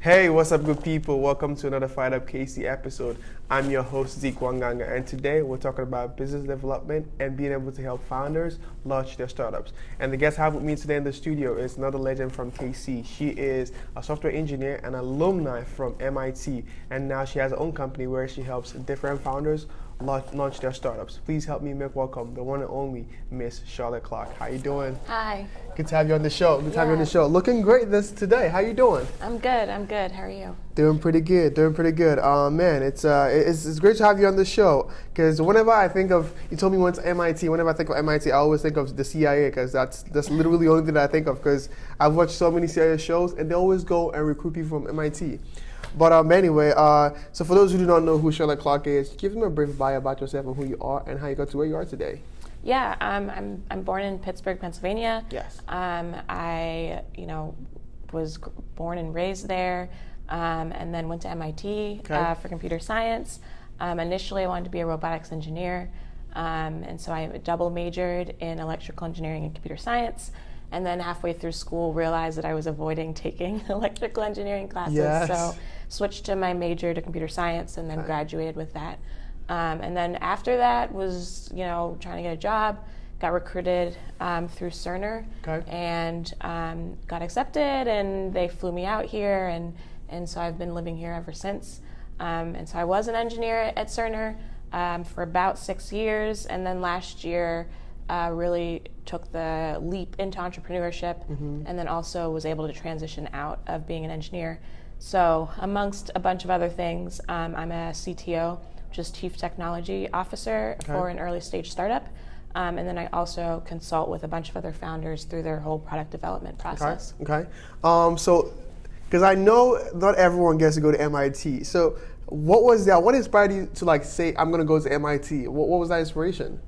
Hey, what's up, good people? Welcome to another FIREDUP KC episode. I'm your host, Zeke Wanganga, and today we're talking about business development and being able to help founders launch their startups. And the guest I have with me today in the studio is another legend from KC. She is a software engineer and alumni from MIT, and now she has her own company where she helps different founders launch their startups. Please help me make welcome the one and only Miss Charlotte Clark. How you doing? Hi. Good to have you on the show. Good to have you on the show. Looking great today. How you doing? I'm good. How are you? Doing pretty good. Man, it's great to have you on the show, because whenever I think of, you told me once MIT, whenever I think of MIT, I always think of the CIA, because that's literally the only thing that I think of, because I've watched so many CIA shows and they always go and recruit people from MIT. But anyway, so for those who do not know who Charlotte Clark is, give them a brief bio about yourself and who you are and how you got to where you are today. Yeah, I'm born in Pittsburgh, Pennsylvania. Yes. I was born and raised there, and then went to MIT for computer science. Initially, I wanted to be a robotics engineer, and so I double majored in electrical engineering and computer science. And then halfway through school, realized that I was avoiding taking electrical engineering classes. Yes. So switched to my major to computer science, and then graduated with that. And then after that was, trying to get a job, got recruited through Cerner, and got accepted, and they flew me out here, and so I've been living here ever since. And so I was an engineer at Cerner for about 6 years, and then last year really took the leap into entrepreneurship, and then also was able to transition out of being an engineer. So amongst a bunch of other things, I'm a CTO, which is Chief Technology Officer for an early stage startup. And then I also consult with a bunch of other founders through their whole product development process. So, because I know not everyone gets to go to MIT. So what was that? What inspired you to say, I'm going to go to MIT? What was that inspiration?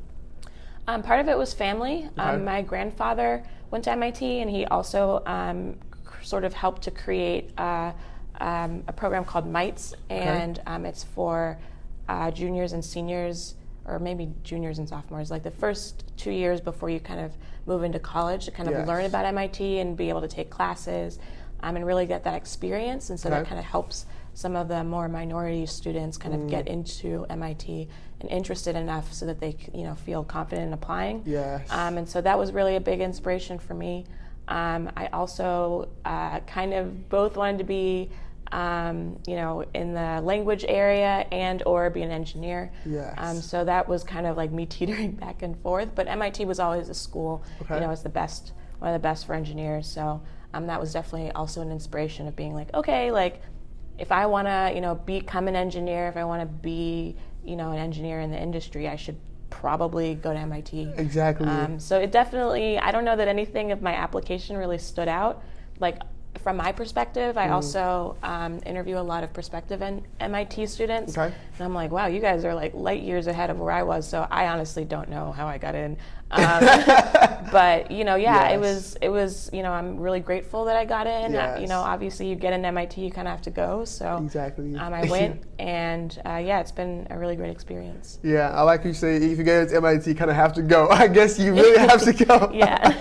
Part of it was family. My grandfather went to MIT, and he also sort of helped to create a program called MITES, and it's for juniors and seniors, or maybe juniors and sophomores, like the first 2 years before you kind of move into college, to kind of learn about MIT and be able to take classes and really get that experience. And so that kind of helps some of the more minority students kind of get into MIT and interested enough so that they feel confident in applying. Yes. And so that was really a big inspiration for me. I also kind of both wanted to be in the language area and or be an engineer. Yes. So that was kind of like me teetering back and forth. But MIT was always a school, it's the best, one of the best for engineers. So that was definitely also an inspiration of being like, okay, like if I want to, become an engineer, if I want to be, an engineer in the industry, I should probably go to MIT. Exactly. So it definitely, I don't know that anything of my application really stood out. Like, from my perspective, I also interview a lot of prospective MIT students, and I'm like, wow, you guys are like light years ahead of where I was. So I honestly don't know how I got in, but it was I'm really grateful that I got in. Yes. Obviously you get in MIT, you kind of have to go. So exactly. I went, and it's been a really great experience. Yeah, I like you say, if you get into MIT, you kind of have to go. I guess you really have to go. Yeah.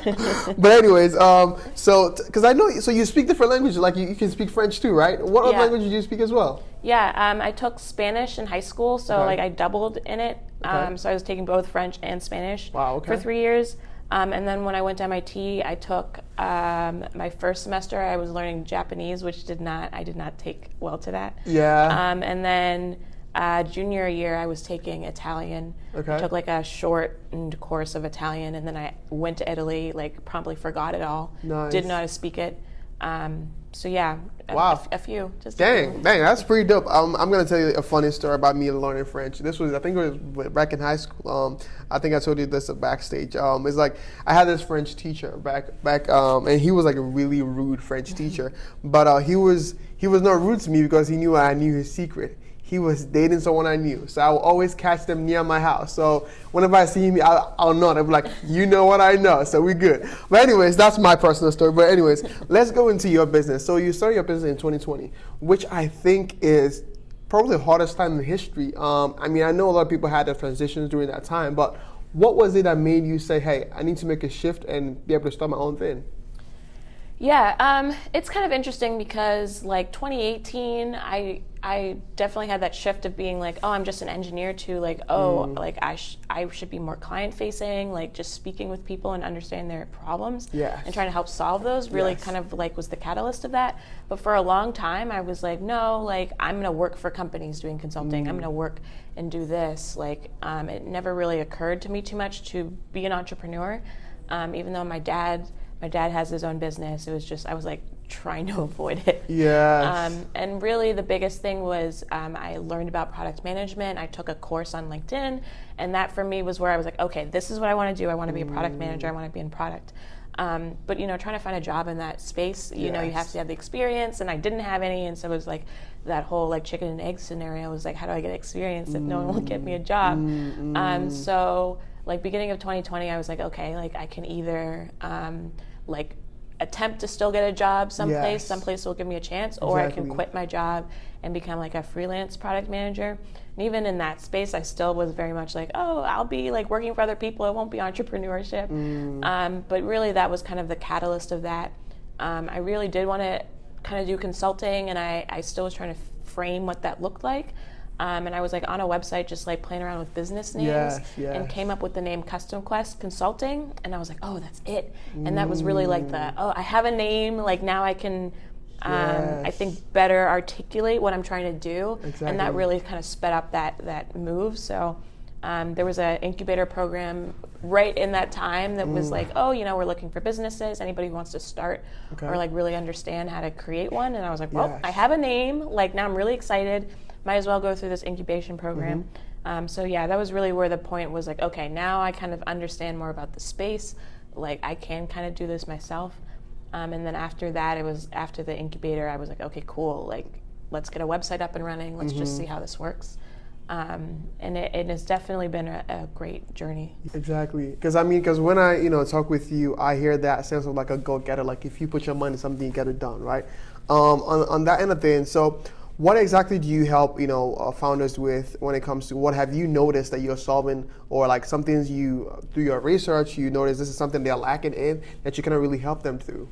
But anyways, because I know, so you speak different languages, like you can speak French too, right? What other languages do you speak as well? Yeah, I took Spanish in high school, so I doubled in it. So I was taking both French and Spanish for 3 years. And then when I went to MIT, I took my first semester, I was learning Japanese, which I did not take well to that. Yeah. And then junior year, I was taking Italian. I took like a shortened course of Italian, and then I went to Italy, promptly forgot it all. Nice. Didn't know how to speak it. So yeah, a few. Dang, that's pretty dope. I'm gonna tell you a funny story about me learning French. I think it was back in high school. I think I told you this backstage. It's like I had this French teacher back, and he was like a really rude French teacher. But he was not rude to me because he knew I knew his secret. He was dating someone I knew, so I would always catch them near my house. So whenever I see him, I'll nod. I'll be like, you know what I know, so we're good. But anyways, that's my personal story. But anyways, let's go into your business. So you started your business in 2020, which I think is probably the hardest time in history. I know a lot of people had their transitions during that time, but what was it that made you say, hey, I need to make a shift and be able to start my own thing? Yeah, it's kind of interesting because like 2018, I definitely had that shift of being like, oh, I'm just an engineer to like, oh, like I should be more client facing, like just speaking with people and understanding their problems and trying to help solve those. Really, kind of like was the catalyst of that. But for a long time, I was like, no, like I'm gonna work for companies doing consulting. I'm gonna work and do this. Like, it never really occurred to me too much to be an entrepreneur, even though my dad has his own business. It was just, I was like trying to avoid it. And really the biggest thing was I learned about product management. I took a course on LinkedIn, and that for me was where I was like, okay, this is what I want to do. I want to be a product manager. I want to be in product. But trying to find a job in that space, you know, you have to have the experience, and I didn't have any, and so it was like that whole like chicken and egg scenario was like, how do I get experience if no one will get me a job? So like beginning of 2020, I was like, okay, like I can either like attempt to still get a job someplace, someplace will give me a chance, or I can quit my job and become like a freelance product manager. And even in that space, I still was very much like, oh, I'll be like working for other people, it won't be entrepreneurship. But really that was kind of the catalyst of that. I really did want to kind of do consulting, and I still was trying to frame what that looked like. And I was like on a website just like playing around with business names and came up with the name Custom Quest Consulting, and I was like, oh, that's it. And that was really like I have a name, like now I can I think better articulate what I'm trying to do. And that really kind of sped up that move. So there was an incubator program right in that time that was like, oh, we're looking for businesses, anybody who wants to start or like really understand how to create one. And I was like, well, I have a name, like now I'm really excited, might as well go through this incubation program. So yeah, that was really where the point was like, okay, now I kind of understand more about the space, like I can kind of do this myself. And then after that, it was after the incubator, I was like, okay, cool, like let's get a website up and running, let's just see how this works. And it has definitely been a great journey. Exactly, because when I talk with you, I hear that sense of like a go-getter, like if you put your mind in something, you get it done, right? On that end of things, so what exactly do you help founders with when it comes to what have you noticed that you're solving, or like some things you through your research you notice this is something they're lacking in that you can really help them through?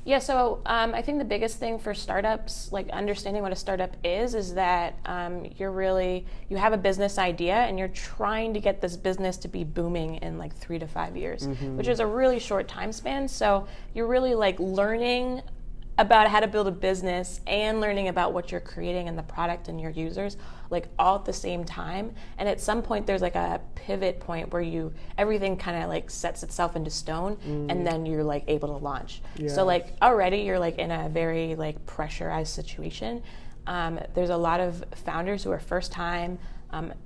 Yeah, so I think the biggest thing for startups, like understanding what a startup is that you have a business idea and you're trying to get this business to be booming in like 3 to 5 years, which is a really short time span. So you're really like learning about how to build a business and learning about what you're creating and the product and your users, like all at the same time. And at some point there's like a pivot point where everything kind of like sets itself into stone, and then you're like able to launch. So like already you're like in a very like pressurized situation. There's a lot of founders who are first time,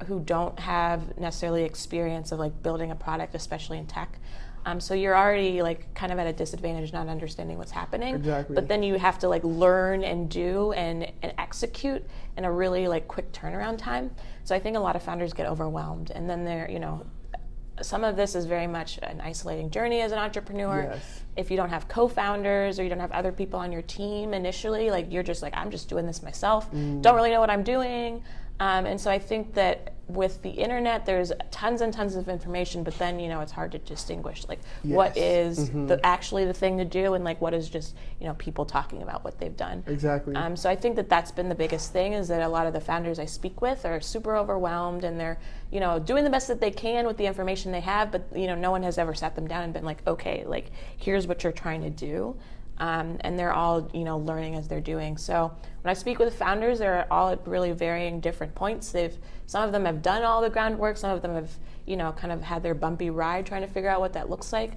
who don't have necessarily experience of like building a product, especially in tech. So you're already like kind of at a disadvantage not understanding what's happening. But then you have to like learn and do and execute in a really like quick turnaround time. So I think a lot of founders get overwhelmed, and then some of this is very much an isolating journey as an entrepreneur. If you don't have co-founders or you don't have other people on your team initially, like you're just like, I'm just doing this myself, don't really know what I'm doing. And so I think that with the internet, there's tons and tons of information, but then, it's hard to distinguish, like, what is actually the thing to do and, like, what is just, people talking about what they've done. So I think that that's been the biggest thing, is that a lot of the founders I speak with are super overwhelmed, and they're, doing the best that they can with the information they have, but, no one has ever sat them down and been like, okay, like, here's what you're trying to do. And they're all, learning as they're doing. So when I speak with founders, they're all at really varying different points. Some of them have done all the groundwork. Some of them have, kind of had their bumpy ride trying to figure out what that looks like.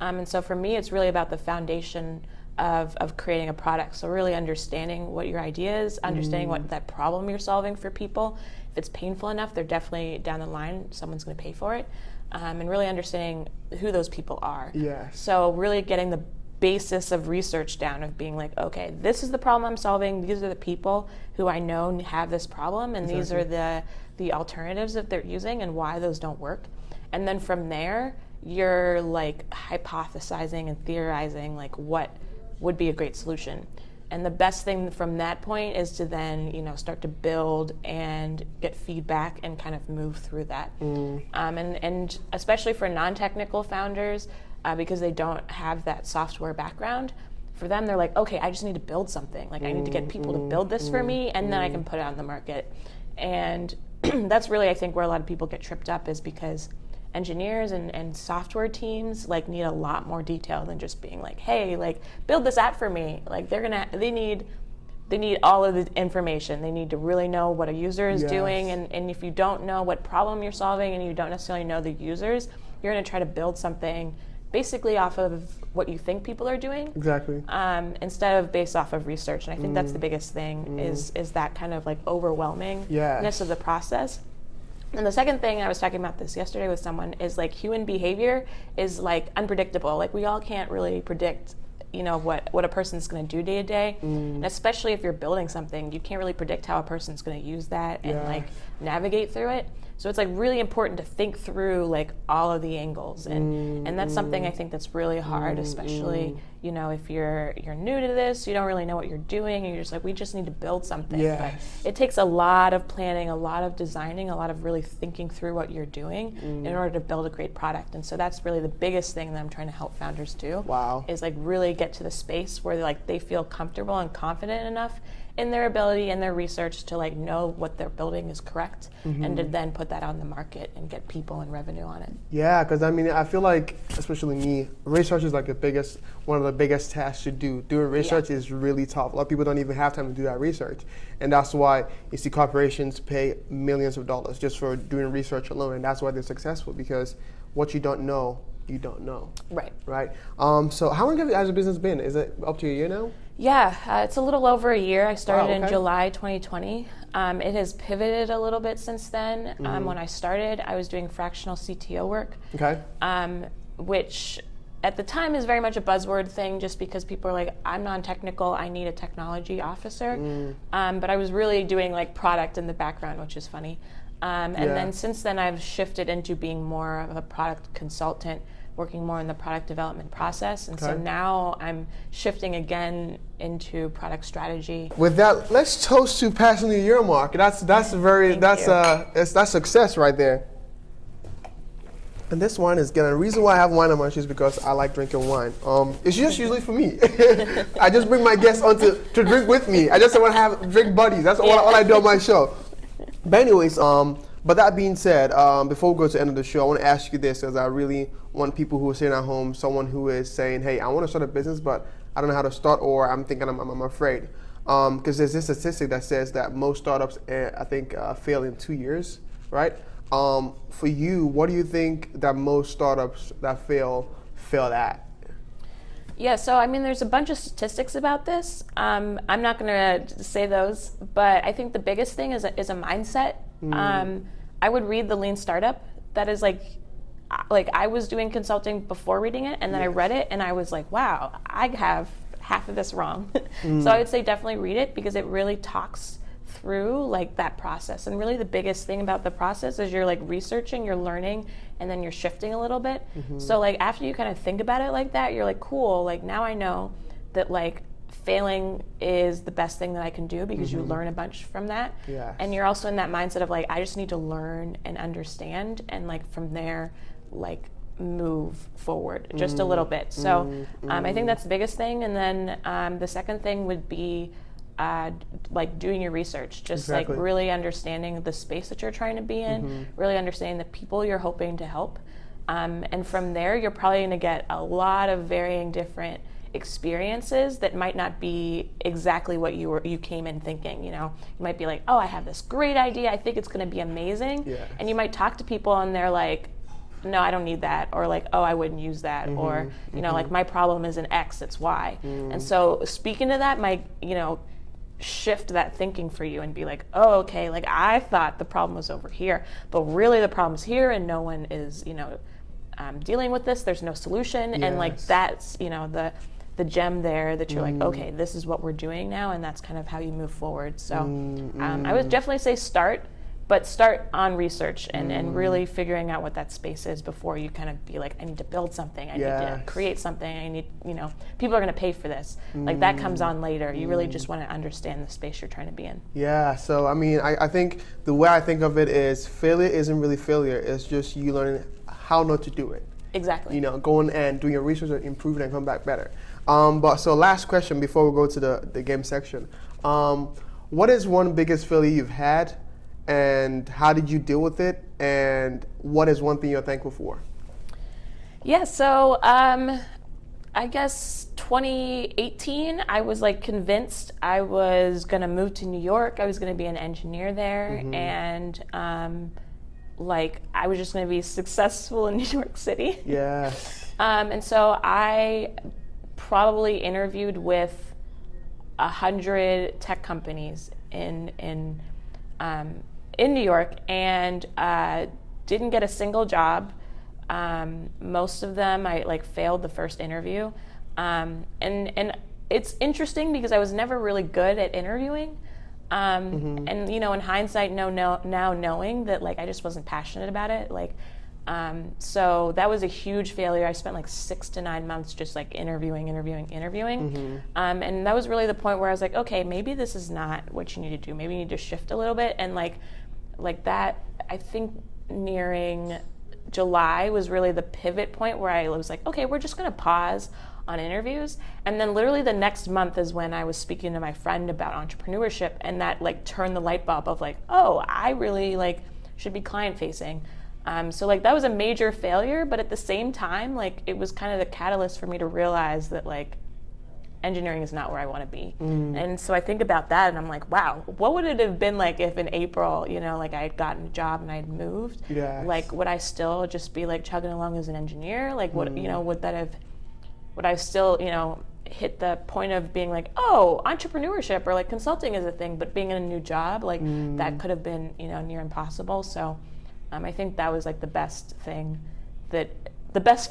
And so for me, it's really about the foundation of creating a product. So really understanding what your idea is, understanding what that problem you're solving for people. If it's painful enough, they're definitely down the line, someone's going to pay for it. And really understanding who those people are. So really getting the basis of research down, of being like, okay, this is the problem I'm solving, these are the people who I know have this problem, and these are the alternatives that they're using and why those don't work. And then from there, you're like hypothesizing and theorizing like what would be a great solution. And the best thing from that point is to then, start to build and get feedback and kind of move through that. And especially for non-technical founders, because they don't have that software background, for them, they're like, okay, I just need to build something. Like I need to get people to build this for me, and then I can put it on the market. And that's really, I think, where a lot of people get tripped up, is because engineers and software teams like need a lot more detail than just being like, hey, like build this app for me. Like they need all of the information. They need to really know what a user is doing, and if you don't know what problem you're solving and you don't necessarily know the users, you're going to try to build something basically off of what you think people are doing. Exactly. Instead of based off of research. And I think that's the biggest thing is that kind of like overwhelmingness of the process. And the second thing, I was talking about this yesterday with someone, is like human behavior is like unpredictable. Like we all can't really predict, you know, what a person's going to do day to day. And especially if you're building something, you can't really predict how a person's going to use that and like navigate through it. So it's like really important to think through like all of the angles, and that's something I think that's really hard, especially you know, if you're new to this, you don't really know what you're doing, and you're just like, we just need to build something. But it takes a lot of planning, a lot of designing, a lot of really thinking through what you're doing in order to build a great product. And so that's really the biggest thing that I'm trying to help founders do. Is like really get to the space where like they feel comfortable and confident enough in their ability and their research to like know what they're building is correct, and to then put that on the market and get people and revenue on it. Yeah, because I mean, I feel like, especially me, research is like one of the biggest tasks to do. Doing research is really tough. A lot of people don't even have time to do that research. And that's why you see corporations pay millions of dollars just for doing research alone. And that's why they're successful, because what you don't know, you don't know. Right. So how long has your business been? Is it up to a year now? Yeah, it's a little over a year. I started in July 2020. It has pivoted a little bit since then. When I started, I was doing fractional CTO work, which at the time is very much a buzzword thing, just because people are like, I'm non-technical, I need a technology officer. But I was really doing like product in the background, which is funny. And then since then, I've shifted into being more of a product consultant, working more in the product development process. And so now I'm shifting again into product strategy. With that, let's toast to passing the year mark. That's success right there. And this wine is good. And the reason why I have wine on my shoes is because I like drinking wine. It's just usually for me. I just bring my guests on to drink with me. I just want to have drink buddies. That's all I do on my show. But anyways, but that being said, before we go to the end of the show, I want to ask you this, because I really want people who are sitting at home, someone who is saying, hey, I want to start a business, but I don't know how to start, or I'm thinking I'm afraid. Because there's this statistic that says that most startups, I think, fail in 2 years, right? For you, what do you think that most startups that fail at? Yeah, so I mean, there's a bunch of statistics about this. I'm not going to say those, but I think the biggest thing is a mindset. I would read the Lean Startup. That is like I was doing consulting before reading it, and then I read it, and I was like, wow, I have half of this wrong. So I would say definitely read it, because it really talks through like that process. And really the biggest thing about the process is you're like researching, you're learning, and then you're shifting a little bit. So like after you kind of think about it like that, you're like, cool, like now I know that like failing is the best thing that I can do, because you learn a bunch from that. And you're also in that mindset of like, I just need to learn and understand, and like from there like move forward just a little bit. So I think that's the biggest thing. And then the second thing would be like doing your research, just like really understanding the space that you're trying to be in, really understanding the people you're hoping to help. And from there, you're probably going to get a lot of varying different experiences that might not be exactly what you came in thinking. You know, you might be like, oh, I have this great idea, I think it's going to be amazing. And you might talk to people and they're like, no, I don't need that, or like, oh, I wouldn't use that, or you know, like my problem isn't X, it's Y. And so speaking to that might, you know, shift that thinking for you and be like, oh, okay, like I thought the problem was over here, but really the problem's here, and no one is, you know, dealing with this, there's no solution. And like that's, you know, the gem there that you're like, okay, this is what we're doing now, and that's kind of how you move forward. So I would definitely say start on research and really figuring out what that space is before you kind of be like, I need to build something, I need to create something, I need, you know, people are going to pay for this. Like that comes on later. You really just want to understand the space you're trying to be in. Yeah, so I mean, I think the way I think of it is failure isn't really failure, it's just you learning how not to do it. Exactly. Going and doing your research and improving and come back better. But so last question before we go to the game section. What is one biggest failure you've had, and how did you deal with it? And what is one thing you're thankful for? Yeah, so I guess 2018, I was like convinced I was gonna move to New York. I was gonna be an engineer there, and like I was just gonna be successful in New York City. Yes. And so I probably interviewed with 100 tech companies in New York, and didn't get a single job. Most of them I like failed the first interview, and it's interesting because I was never really good at interviewing, and in hindsight, now knowing that like I just wasn't passionate about it, like. So that was a huge failure. I spent like 6 to 9 months just like interviewing. And that was really the point where I was like, okay, maybe this is not what you need to do. Maybe you need to shift a little bit. And like that, I think nearing July was really the pivot point where I was like, okay, we're just going to pause on interviews. And then literally the next month is when I was speaking to my friend about entrepreneurship, and that like turned the light bulb of like, oh, I really like should be client facing. So like that was a major failure, but at the same time, like it was kind of the catalyst for me to realize that like engineering is not where I want to be. And so I think about that and I'm like, wow, what would it have been like if in April, like I had gotten a job and I had moved? Yes. Like would I still just be like chugging along as an engineer? Like would I still, hit the point of being like, oh, entrepreneurship or like consulting is a thing, but being in a new job, like that could have been, near impossible. So I think that was like the best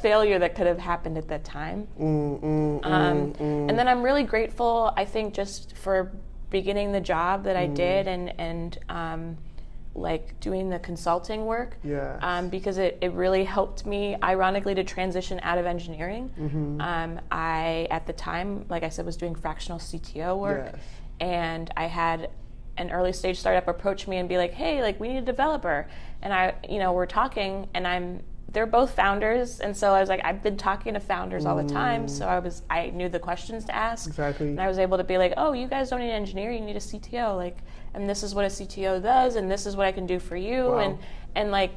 failure that could have happened at that time. And then I'm really grateful, I think, just for beginning the job that I did and like doing the consulting work. Yes. Because it really helped me, ironically, to transition out of engineering. I, at the time, like I said, was doing fractional CTO work. Yes. And I had an early stage startup approach me and be like, hey, like we need a developer. And we're talking and they're both founders. And so I was like, I've been talking to founders all the time. So I knew the questions to ask. Exactly. And I was able to be like, oh, you guys don't need an engineer, you need a CTO. Like, and this is what a CTO does, and this is what I can do for you. Wow. And like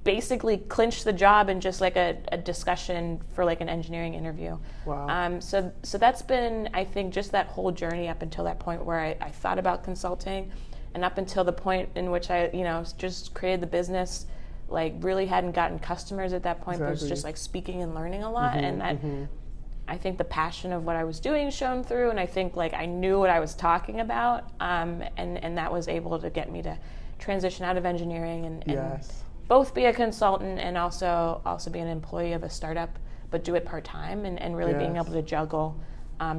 basically clinch the job in just like a discussion for like an engineering interview. Wow. So that's been, I think, just that whole journey up until that point where I thought about consulting, and up until the point in which I, just created the business, like really hadn't gotten customers at that point, but was just like speaking and learning a lot. And that, I think the passion of what I was doing shone through, and I think like I knew what I was talking about, and that was able to get me to transition out of engineering and Yes. both be a consultant and also be an employee of a startup, but do it part-time and really being able to juggle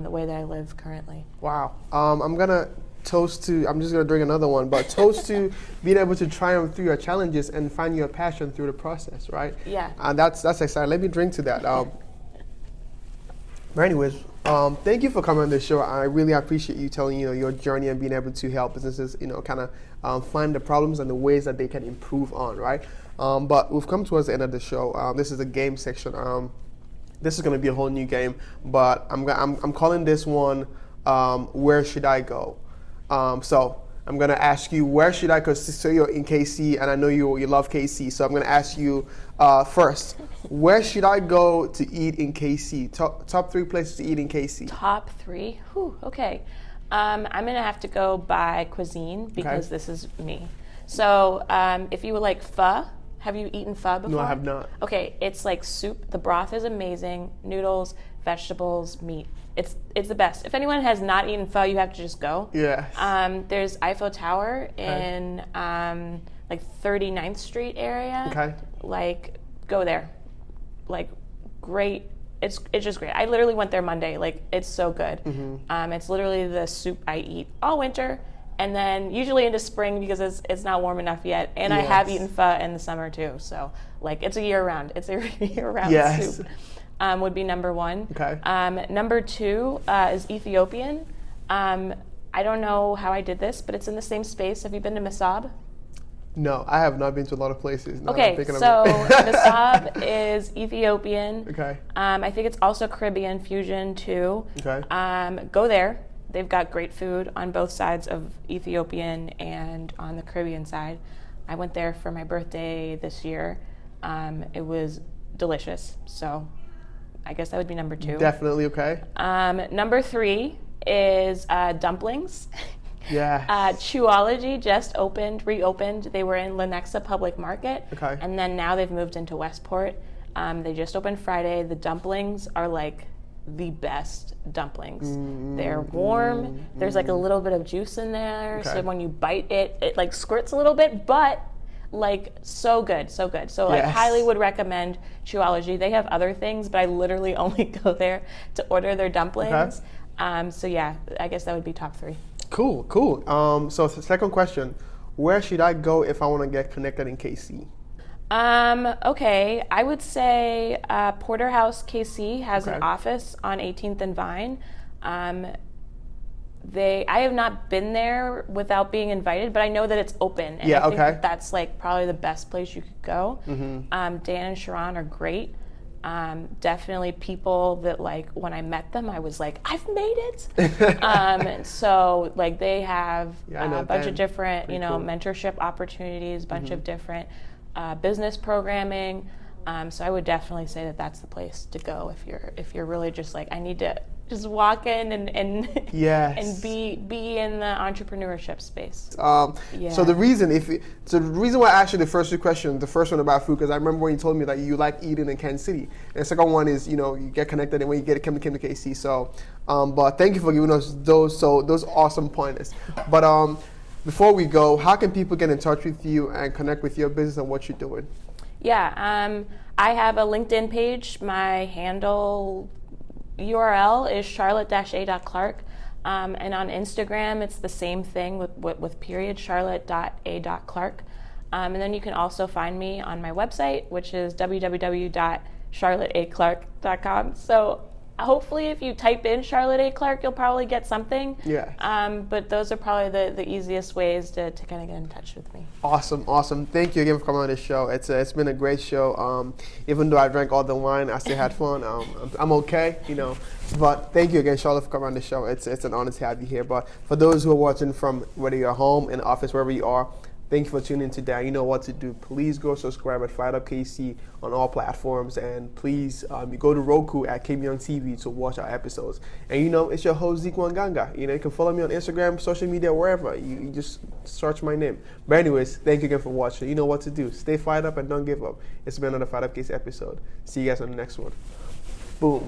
the way that I live currently. Wow. I'm gonna toast to, I'm just gonna drink another one, but toast to being able to triumph through your challenges and find your passion through the process, right? Yeah. And that's exciting. Let me drink to that. But anyways, thank you for coming on the show. I really appreciate you telling your journey and being able to help businesses, kind of find the problems and the ways that they can improve on, right? But we've come towards the end of the show. This is the game section. This is going to be a whole new game, but I'm calling this one Where Should I Go? So I'm going to ask you, where should I go? So you're in KC, and I know you love KC, so I'm going to ask you first, where should I go to eat in KC? Top 3 places to eat in KC. Top 3? Whew, okay. I'm going to have to go by cuisine because this is me. So if you would like pho, have you eaten pho before? No, I have not. Okay, it's like soup. The broth is amazing. Noodles, vegetables, meat. It's the best. If anyone has not eaten pho, you have to just go. Yes. There's Eiffel Tower in like 39th Street area. Okay. Like, go there. Like, great. It's just great. I literally went there Monday. Like, it's so good. It's literally the soup I eat all winter, and then usually into spring because it's not warm enough yet. And I have eaten pho in the summer too. So like it's a year round. It's a year round soup. Would be number 1. Okay. Number 2 is Ethiopian. I don't know how I did this, but it's in the same space. Have you been to Masab? No, I have not been to a lot of places. No, Okay, so Nasab is Ethiopian. Okay. I think it's also Caribbean fusion too. Okay. Go there. They've got great food on both sides of Ethiopian and on the Caribbean side. I went there for my birthday this year. It was delicious. So I guess that would be number 2. Definitely okay. Number 3 is dumplings. Yeah. Chewology just reopened. They were in Lenexa Public Market. Okay. And then now they've moved into Westport. They just opened Friday. The dumplings are like the best dumplings. They're warm. There's like a little bit of juice in there. Okay. So when you bite it, it like squirts a little bit, but like so good, so good. So I highly would recommend Chewology. They have other things, but I literally only go there to order their dumplings. Okay. So yeah, I guess that would be top 3. Cool. So the second question, where should I go if I want to get connected in KC? Okay, I would say Porterhouse KC has an office on 18th and Vine. I have not been there without being invited, but I know that it's open. And I think that's like probably the best place you could go. Dan and Sharon are great. Definitely people that like when I met them, I was like, I've made it. So like they have a bunch of different, mentorship opportunities, bunch of different business programming. So I would definitely say that that's the place to go if you're really just like, I need to just walk in and be in the entrepreneurship space. So the reason why I asked you the first 2 questions, the first one about food, because I remember when you told me that you like eating in Kansas City, and the second one is you get connected and when you come to KC. So, but thank you for giving us those awesome pointers. But before we go, how can people get in touch with you and connect with your business and what you're doing? Yeah, I have a LinkedIn page. My handle URL is charlotte-a.clark. And on Instagram, it's the same thing with period, charlotte.a.clark. And then you can also find me on my website, which is www.charlotteaclark.com. So hopefully if you type in Charlotte A. Clark, you'll probably get something. Yeah. But those are probably the easiest ways to kind of get in touch with me. Awesome. Thank you again for coming on this show. It's been a great show. Even though I drank all the wine, I still had fun. I'm okay, But thank you again, Charlotte, for coming on the show. It's an honor to have you here. But for those who are watching from whether you're home, in the office, wherever you are, thank you for tuning in today. You know what to do. Please go subscribe at FIREDUP KC on all platforms, and please you go to Roku at KBYOUNG TV to watch our episodes. And it's your host Zeke Wanganga. You can follow me on Instagram, social media, wherever. You just search my name. But anyways, thank you again for watching. You know what to do. Stay fired up and don't give up. It's been another FIREDUP KC episode. See you guys on the next one. Boom.